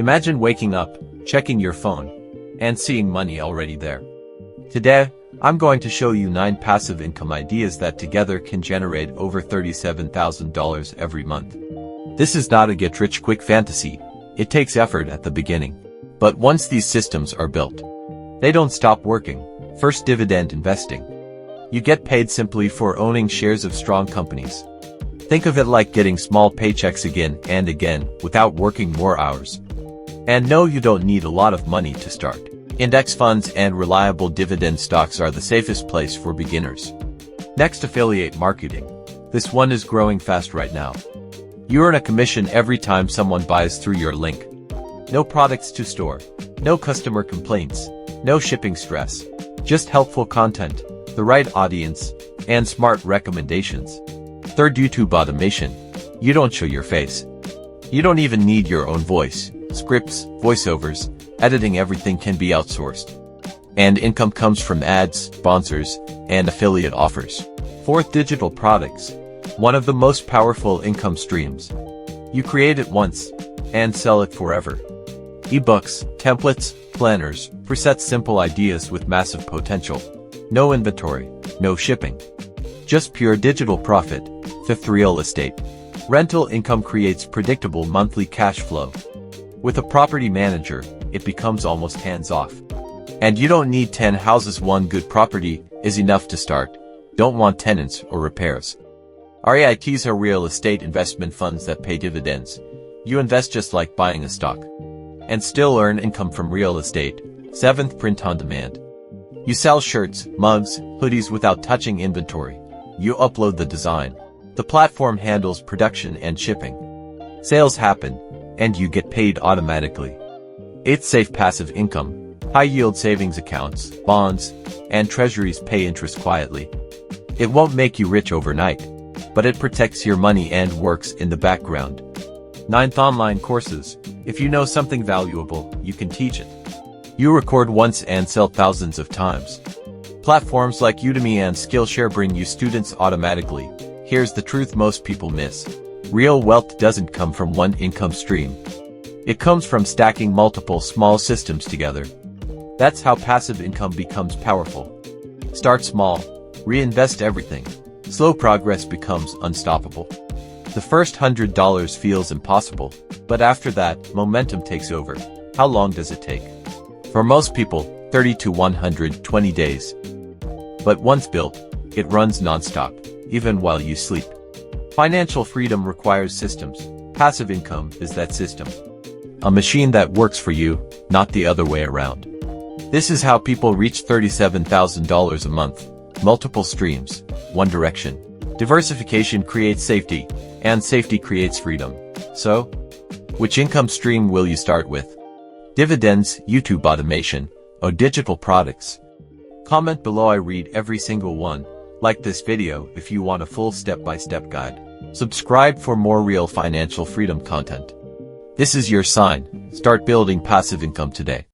Imagine waking up, checking your phone, and seeing money already there. Today, I'm going to show you 9 passive income ideas that together can generate over $37,000 every month. This is not a get-rich-quick fantasy. It takes effort at the beginning. But once these systems are built, they don't stop working. First, dividend investing. You get paid simply for owning shares of strong companies. Think of it like getting small paychecks again and again without working more hours. And no, you don't need a lot of money to start. Index funds and reliable dividend stocks are the safest place for beginners. Next, affiliate marketing. This one is growing fast right now. You earn a commission every time someone buys through your link. No products to store, no customer complaints, no shipping stress, just helpful content, the right audience, and smart recommendations. Third, YouTube automation. You don't show your face. You don't even need your own voice. Scripts, voiceovers, editing, everything can be outsourced. And income comes from ads, sponsors, and affiliate offers. Fourth, digital products. One of the most powerful income streams. You create it once and sell it forever. Ebooks, templates, planners, presets, simple ideas with massive potential. No inventory, no shipping. Just pure digital profit. Fifth, real estate. Rental income creates predictable monthly cash flow. With a property manager, it becomes almost hands-off. And you don't need 10 houses, one good property is enough to start. Don't want tenants or repairs. REITs are real estate investment funds that pay dividends. You invest just like buying a stock. And still earn income from real estate. Seventh, print on demand. You sell shirts, mugs, hoodies without touching inventory. You upload the design. The platform handles production and shipping. Sales happen, and you get paid automatically. Eighth, safe passive income. High-yield savings accounts, bonds, and treasuries pay interest quietly. It won't make you rich overnight, but it protects your money and works in the background. Ninth, online courses. If you know something valuable, you can teach it. You record once and sell thousands of times. Platforms like Udemy and Skillshare bring you students automatically. Here's the truth most people miss. Real wealth doesn't come from one income stream. It comes from stacking multiple small systems together. That's how passive income becomes powerful. Start small, reinvest everything. Slow progress becomes unstoppable. The first $100 feels impossible, but after that, momentum takes over. How long does it take? For most people, 30 to 120 days. But once built, it runs non-stop, even while you sleep. Financial freedom requires systems. Passive income is that system. A machine that works for you, not the other way around. This is how people reach $37,000 a month. Multiple streams, one direction. Diversification creates safety, and safety creates freedom. So, which income stream will you start with? Dividends, YouTube automation, or digital products? Comment below. I read every single one. Like this video if you want a full step-by-step guide. Subscribe for more real financial freedom content. This is your sign. Start building passive income today.